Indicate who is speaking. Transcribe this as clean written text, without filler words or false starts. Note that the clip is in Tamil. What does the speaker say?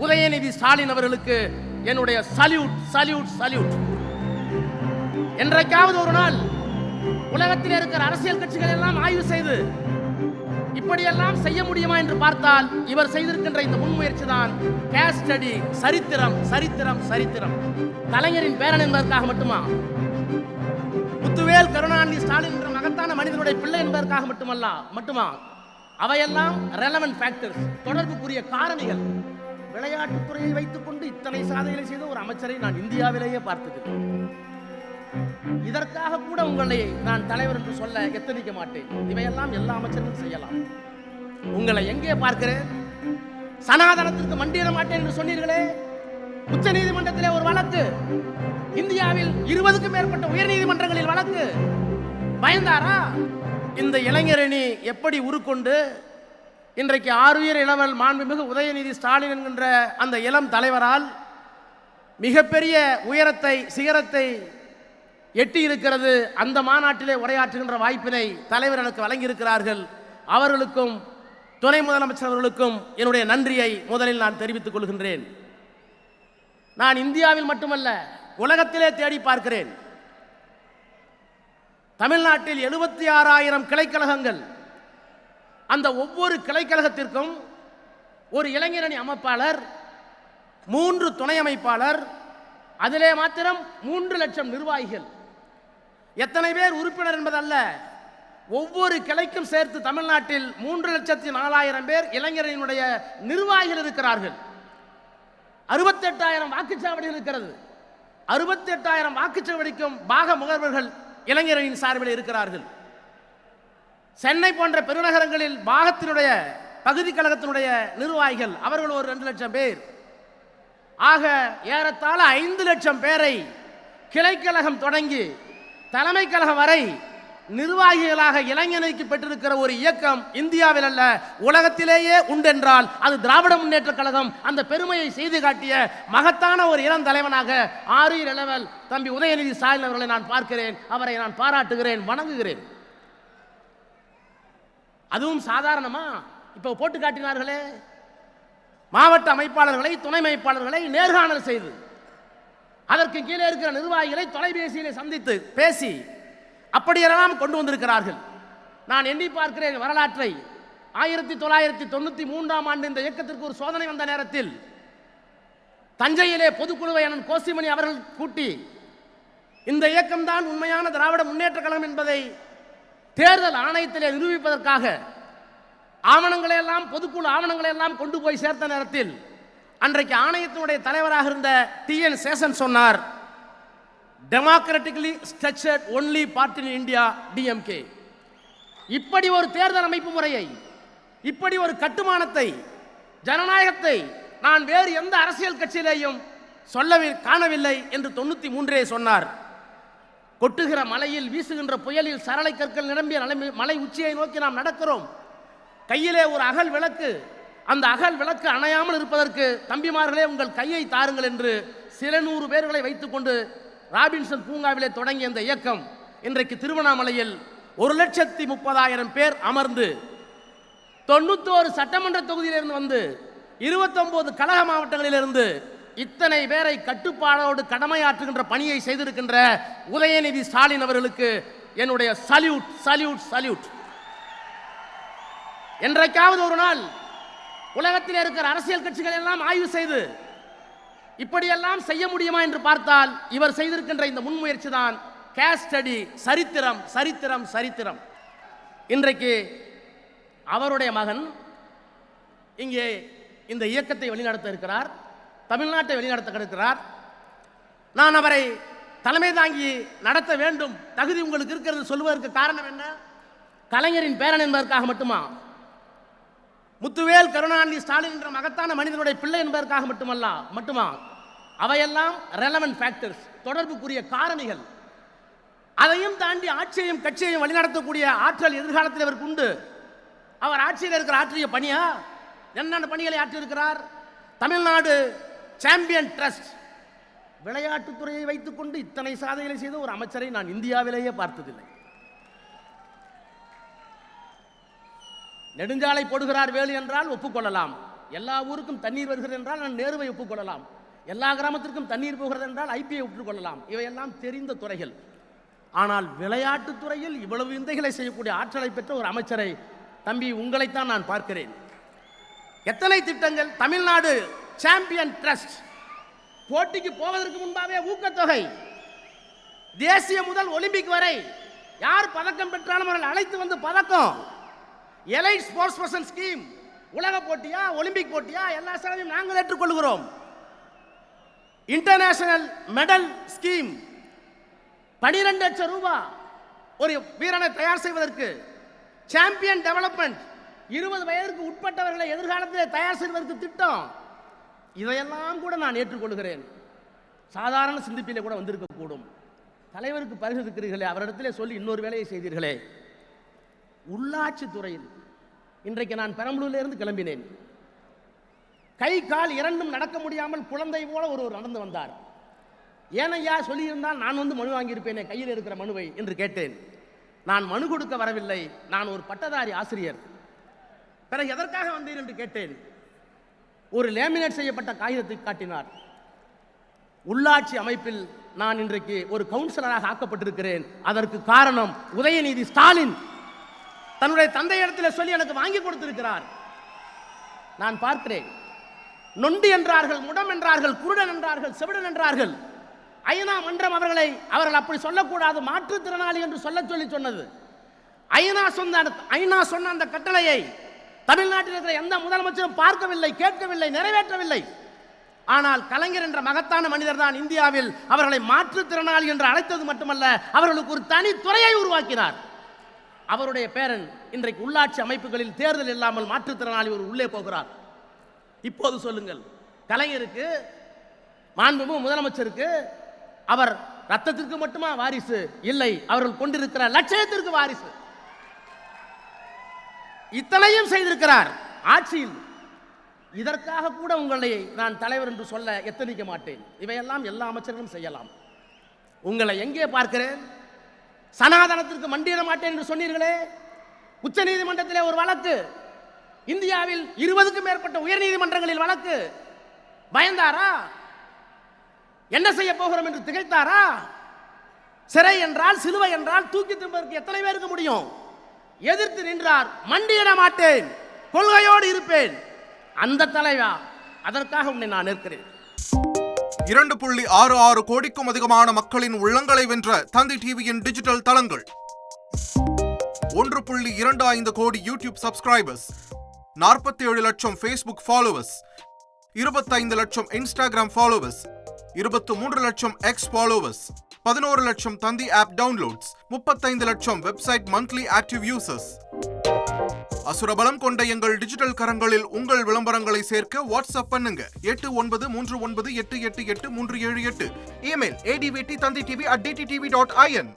Speaker 1: உதயநிதி ஸ்டாலின் அவர்களுக்கு என்னுடைய சல்யூட் சல்யூட் சல்யூட். என்றைக்காவது ஒரு நாள் உலகத்தில் இருக்கிற அரசியல் கட்சிகள் எல்லாம் ஆய்வு செய்து இப்படியெல்லாம் செய்ய முடியுமா என்று பார்த்தால் இவர் செய்திருக்கின்ற இந்த முன்முயற்சி தான் கேஸ் ஸ்டடி. சரித்திரம் சரித்திரம் சரித்திரம். கலைஞரின் பேரன் என்பதற்காக மட்டுமா? முத்துவேல் கருணாநிதி ஸ்டாலின் என்ற மகத்தான மனிதனுடைய பிள்ளை என்பதற்காக மட்டுமா? அவையெல்லாம் ரெலவென்ட் ஃபேக்டர்ஸ், தொடர்புக்குரிய காரணிகள். விளையாட்டுத்துறையை வைத்துக் கொண்டு இத்தனை சாதனைகளை செய்த ஒரு அமைச்சரை நான் இந்தியாவிலேயே பார்த்ததில்லை. இதற்காக கூட உங்களை நான் தலைவர் என்று சொல்ல எத்தனிக்க மாட்டேன். இவையெல்லாம் எல்லா அமைச்சர்களும் செய்யலாம். உங்களை எங்கே பார்க்கிறேன்? சனாதனத்திற்கு மண்டியிட மாட்டேன் என்று சொன்னீர்களே. உச்ச நீதிமன்றத்திலே ஒரு வழக்கு, இந்தியாவில் 20க்கும் மேற்பட்ட உயர் நீதிமன்றங்களில் வழக்கு. பயந்தாரா? இந்த இளைஞரணி எப்படி உருக்கொண்டு இன்றைக்கு ஆருயிர் இளவல் மாண்புமிகு உதயநிதி ஸ்டாலின் என்கின்ற அந்த இளம் தலைவரால் மிகப்பெரிய உயரத்தை சிகரத்தை எட்டி இருக்கிறது. அந்த மாநாட்டிலே உரையாற்றுகின்ற வாய்ப்பினை தலைவர் எனக்கு வழங்கியிருக்கிறார்கள். அவர்களுக்கும் துணை முதலமைச்சர் அவர்களுக்கும் என்னுடைய நன்றியை முதலில் நான் தெரிவித்துக் கொள்கின்றேன். நான் இந்தியாவில் மட்டுமல்ல உலகத்திலே தேடி பார்க்கிறேன். தமிழ்நாட்டில் 76,000 கிளைக்கழகங்கள். அந்த ஒவ்வொரு கிளைக்கழகத்திற்கும் ஒரு இளைஞரணி அமைப்பாளர், 3 துணை அமைப்பாளர், அதிலே மாத்திரம் 3 லட்சம் நிர்வாகிகள். எத்தனை பேர் உறுப்பினர் என்பதல்ல, ஒவ்வொரு கிளைக்கும் சேர்த்து தமிழ்நாட்டில் 3,04,000 பேர் இளைஞரனுடைய நிர்வாகிகள் இருக்கிறார்கள். 68,000 வாக்குச்சாவடிகள் இருக்கிறது. 68,000 வாக்குச்சாவடிக்கும் பாக முகவர்கள் இளைஞரனின் சார்பில் இருக்கிறார்கள். சென்னை போன்ற பெருநகரங்களில் பாகத்தினுடைய பகுதி கழகத்தினுடைய நிர்வாகிகள் அவர்கள் ஒரு 2 லட்சம் பேர். ஆக ஏறத்தாழ 5 லட்சம் பேரை கிளைக்கழகம் தொடங்கி தலைமை கழகம் வரை நிர்வாகிகளாக இளைஞனுக்கு பெற்றிருக்கிற ஒரு இயக்கம் இந்தியாவில் அல்ல உலகத்திலேயே உண்டென்றால் அது திராவிட முன்னேற்ற கழகம். அந்த பெருமையை செய்து காட்டிய மகத்தான ஒரு இளம் தலைவனாக ஆருயிர் இளவல் தம்பி உதயநிதி ஸ்டாலின் அவர்களை நான் பார்க்கிறேன். அவரை நான் பாராட்டுகிறேன், வணங்குகிறேன். அதுவும் சாதாரணமா? இப்போ போட்டு காட்டினார்களே, மாவட்ட அமைப்பாளர்களை துணை அமைப்பாளர்களை நேர்காணல் செய்து அதற்கு கீழே இருக்கிற நிர்வாகிகளை தொலைபேசியிலே சந்தித்து பேசி அப்படியெல்லாம் கொண்டு வந்திருக்கிறார்கள். நான் எண்ணி பார்க்கிறேன் வரலாற்றை. 1993ஆம் ஆண்டு இந்த இயக்கத்திற்கு ஒரு சோதனை வந்த நேரத்தில் தஞ்சையிலே பொதுக்குழுவை அண்ணன் கோசிமணி அவர்கள் கூட்டி இந்த இயக்கம்தான் உண்மையான திராவிட முன்னேற்ற கழகம் என்பதை தேர்தல் ஆணையத்திலே நிரூபிப்பதற்காக ஆவணங்களை எல்லாம் பொதுக்குழு ஆவணங்களை எல்லாம் கொண்டு போய் சேர்த்த நேரத்தில் அன்றைக்கு ஆணையத்தினுடைய தலைவராக இருந்த TN சேஷன் சொன்னார், democratically structured only party in India DMK. இப்படி ஒரு தேர்தல் அமைப்பு முறையை, இப்படி ஒரு கட்டுமானத்தை, ஜனநாயகத்தை நான் வேறு எந்த அரசியல் கட்சியிலேயும் காணவில்லை என்று 93 சொன்னார். கொட்டுகிற மலையில் வீசுகின்ற புயலில் சரளை கற்கள் நிரம்பிய மலை உச்சியை நோக்கி நாம் நடக்கிறோம். கையிலே ஒரு அகல் விளக்கு. அந்த அகல் விளக்கு அணையாமல் இருப்பதற்கு தம்பிமார்களே உங்கள் கையை தாருங்கள் என்று சில 100 பேர்களை வைத்துக்கொண்டு ராபின்சன் பூங்காவிலே தொடங்கிய இந்த இயக்கம் இன்றைக்கு திருவண்ணாமலையில் 1,30,000 பேர் அமர்ந்து 91 சட்டமன்ற தொகுதியிலிருந்து வந்து 29 கழக மாவட்டங்களிலிருந்து இத்தனை பேரை கட்டுப்பாடோடு கடமையாற்றுகின்ற பணியை செய்திருக்கின்ற உதயநிதி ஸ்டாலின் அவர்களுக்கு என்னுடைய சல்யூட் சல்யூட் சல்யூட். என்றைக்காவது ஒரு நாள் உலகத்தில் இருக்கிற அரசியல் கட்சிகள் எல்லாம் ஆய்வு செய்து இப்படியெல்லாம் செய்ய முடியுமா என்று பார்த்தால் இவர் செய்திருக்கின்ற இந்த முன்முயற்சி தான் கேஸ் ஸ்டடி. சரித்திரம் சரித்திரம் சரித்திரம். இன்றைக்கு அவருடைய மகன் இங்கே இந்த இயக்கத்தை வழிநடத்த இருக்கிறார், தமிழ்நாட்டை வழிநடத்த இருக்கிறார். நான் அவரை தலைமை தாங்கி நடத்த வேண்டும், தகுதி உங்களுக்கு இருக்கிறது சொல்வதற்கு காரணம் என்ன? கலைஞரின் பேரன் என்பதற்காக மட்டுமா? முத்துவேல் கருணாநிதி ஸ்டாலின் என்ற மகத்தான மனிதனுடைய பிள்ளை என்பதற்காக மட்டுமா? அவையெல்லாம் ரெலவென்ட் ஃபேக்டர்ஸ், தொடர்புக்குரிய காரணிகள். அதையும் தாண்டி ஆட்சியையும் கட்சியையும் வழிநடத்தக்கூடிய ஆற்றல் எதிர்காலத்தில் அவருக்கு உண்டு. அவர் ஆட்சியில் இருக்கிற ஆற்றிய பணியா? என்னென்ன பணிகளை ஆற்றியிருக்கிறார்? தமிழ்நாடு சாம்பியன் ட்ரஸ்ட், விளையாட்டுத்துறையை வைத்துக் கொண்டு இத்தனை சாதனைகளை செய்த ஒரு அமைச்சரை நான் இந்தியாவிலேயே பார்த்ததில்லை. நெடுஞ்சாலை போடுகிறார் வேலு என்றால் ஒப்புக்கொள்ளலாம். எல்லா ஊருக்கும் தண்ணீர் வருகிறது என்றால் நான் நேருவை ஒப்புக்கொள்ளலாம், எல்லா கிராமத்திற்கும் தண்ணீர் போகிறது என்றால் ஐபிஐ ஒப்புக்கொள்ளலாம். இவையெல்லாம் தெரிந்த துறைகள். ஆனால் விளையாட்டுத் துறையில் இவ்வளவு விந்தைகளை செய்யக்கூடிய ஆற்றலை பெற்ற ஒரு அமைச்சரை தம்பி உங்களைத்தான் நான் பார்க்கிறேன். எத்தனை திட்டங்கள்! தமிழ்நாடு சாம்பியன் ட்ரஸ்ட் போட்டிக்கு போவதற்கு முன்பாகவே ஊக்கத்தொகை, தேசிய முதல் ஒலிம்பிக் வரை யார் பதக்கம் பெற்றாலும் அவர்கள் அழைத்து வந்து பதக்கம். எலைட் ஸ்போர்ட்ஸ் பர்சன் ஸ்கீம், உலக போட்டியா ஒலிம்பிக் போட்டியா எல்லா செலவையும் நாங்கள் ஏற்றுக்கொள்கிறோம். இன்டர்நேஷனல் மெடல் ஸ்கீம் 12 லட்சம் ரூபாய் ஒரு வீரனை தயார் செய்வதற்கு. சாம்பியன் டெவலப்மெண்ட் 20 வயதிற்கு உட்பட்டவர்களை எதிர்காலத்தில் தயார் செய்வதற்கு திட்டம். இதையெல்லாம் கூட நான் ஏற்றுக்கொள்கிறேன். சாதாரண சிந்திப்பிலே கூட வந்திருக்கக்கூடும். தலைவருக்கு பரிசு இருக்கிறீர்களே, அவரிடத்திலே சொல்லி இன்னொரு வேலையை செய்தீர்களே. உள்ளாட்சி துறையில் இன்றைக்கு நான் பெரம்பலூரில் இருந்து கிளம்பினேன். கை கால் இரண்டும் நடக்க முடியாமல் குழந்தை போல ஒருவர் நடந்து வந்தார். ஏனையா சொல்லியிருந்தால் நான் வந்து மனு வாங்கியிருப்பேனே கையில் இருக்கிற மனுவை என்று கேட்டேன். நான் மனு கொடுக்க வரவில்லை, நான் ஒரு பட்டதாரி ஆசிரியர். பிறகு எதற்காக வந்தீர் என்று கேட்டேன். ஒரு லேமினேட் செய்யப்பட்ட காகிதத்தை காட்டினார். உள்ளாட்சி அமைப்பில் நான் இன்றைக்கு ஒரு கவுன்சிலராக ஆக்கப்பட்டிருக்கிறேன். அதற்கு காரணம் உதயநிதி ஸ்டாலின் தன்னுடைய தந்தையிடத்தில் சொல்லி எனக்கு வாங்கி கொடுத்திருக்கிறார். நான் பார்க்கிறேன். நொண்டி என்றார்கள், முடம் என்றார்கள், குருடன் என்றார்கள், செவிடன் என்றார்கள். ஐநா மன்றம் அவர்கள் அப்படி சொல்லக்கூடாது, மாற்றுத்திறனாளி என்று சொல்லி சொன்னது. ஐநா சொன்ன அந்த கட்டளையை தமிழ்நாட்டில் இருக்கிற எந்த முதலமைச்சரும் பார்க்கவில்லை, கேட்கவில்லை, நிறைவேற்றவில்லை. ஆனால் கலைஞர் என்ற மகத்தான மனிதர் தான் இந்தியாவில் அவர்களை மாற்றுத்திறனாளி என்று அழைத்தது மட்டுமல்ல, அவர்களுக்கு ஒரு தனி துறையை உருவாக்கினார். அவருடைய பேரன் இன்றைக்கு உள்ளாட்சி அமைப்புகளில் தேர்தல் இல்லாமல் மாற்றுத்திறனாளி ஒரு உள்ளே போகிறார். இப்போது சொல்லுங்கள், கலைஞருக்கு, மாண்புமிகு முதலமைச்சருக்கு அவர் ரத்தத்திற்கு மட்டுமா வாரிசு? இல்லை, அவர்கள் கொண்டிருக்கிற லட்சியத்திற்கு வாரிசு. இத்தனையும் செய்திருக்கிறார் ஆட்சியில். இதற்காக கூட உங்களை நான் தலைவர் என்று சொல்ல எத்தனிக்க மாட்டேன். இவையெல்லாம் எல்லா அமைச்சர்களும் செய்யலாம். உங்களை எங்கே பார்க்கிறேன்? சனாதனத்திற்கு மண்டியிட மாட்டேன் என்று சொன்னீர்களே. உச்ச நீதிமன்றத்திலே ஒரு வழக்கு, இந்தியாவில் 20க்கும் மேற்பட்ட உயர் நீதிமன்றங்களில் வழக்கு. பயந்தாரா? என்ன செய்ய போகிறோம் என்று திகைத்தாரா? சிறை என்றால், சிலுவை என்றால் தூக்கி திரும்பதற்கு எத்தனை பேருக்கு முடியும்? எதிர்த்து நின்றார். மண்டியிட மாட்டேன், கொள்கையோடு இருப்பேன். அந்த தலைவா, அதற்காக உன்னை நான் நிற்கிறேன்.
Speaker 2: 2.66 கோடிக்கும் அதிகமான மக்களின் உள்ளங்களை வென்ற தந்தி டிவியின் டிஜிட்டல் தளங்கள், 1.25 கோடி யூடியூப் சப்ஸ்கிரைபர்ஸ், 47 லட்சம் ஃபேஸ்புக் ஃபாலோவர்ஸ், 25 லட்சம் இன்ஸ்டாகிராம் ஃபாலோவர்ஸ், 23 லட்சம் எக்ஸ் ஃபாலோவர்ஸ், 11 லட்சம் தந்தி ஆப் டவுன்லோட்ஸ், 35 லட்சம் வெப்சைட் மந்த்லி ஆக்டிவ் யூசர்ஸ். அசுரபலம் கொண்ட எங்கள் டிஜிட்டல் கரங்களில் உங்கள் விளம்பரங்களை சேர்க்க வாட்ஸ்அப் பண்ணுங்க 8939888378. Email advt@dttv.in.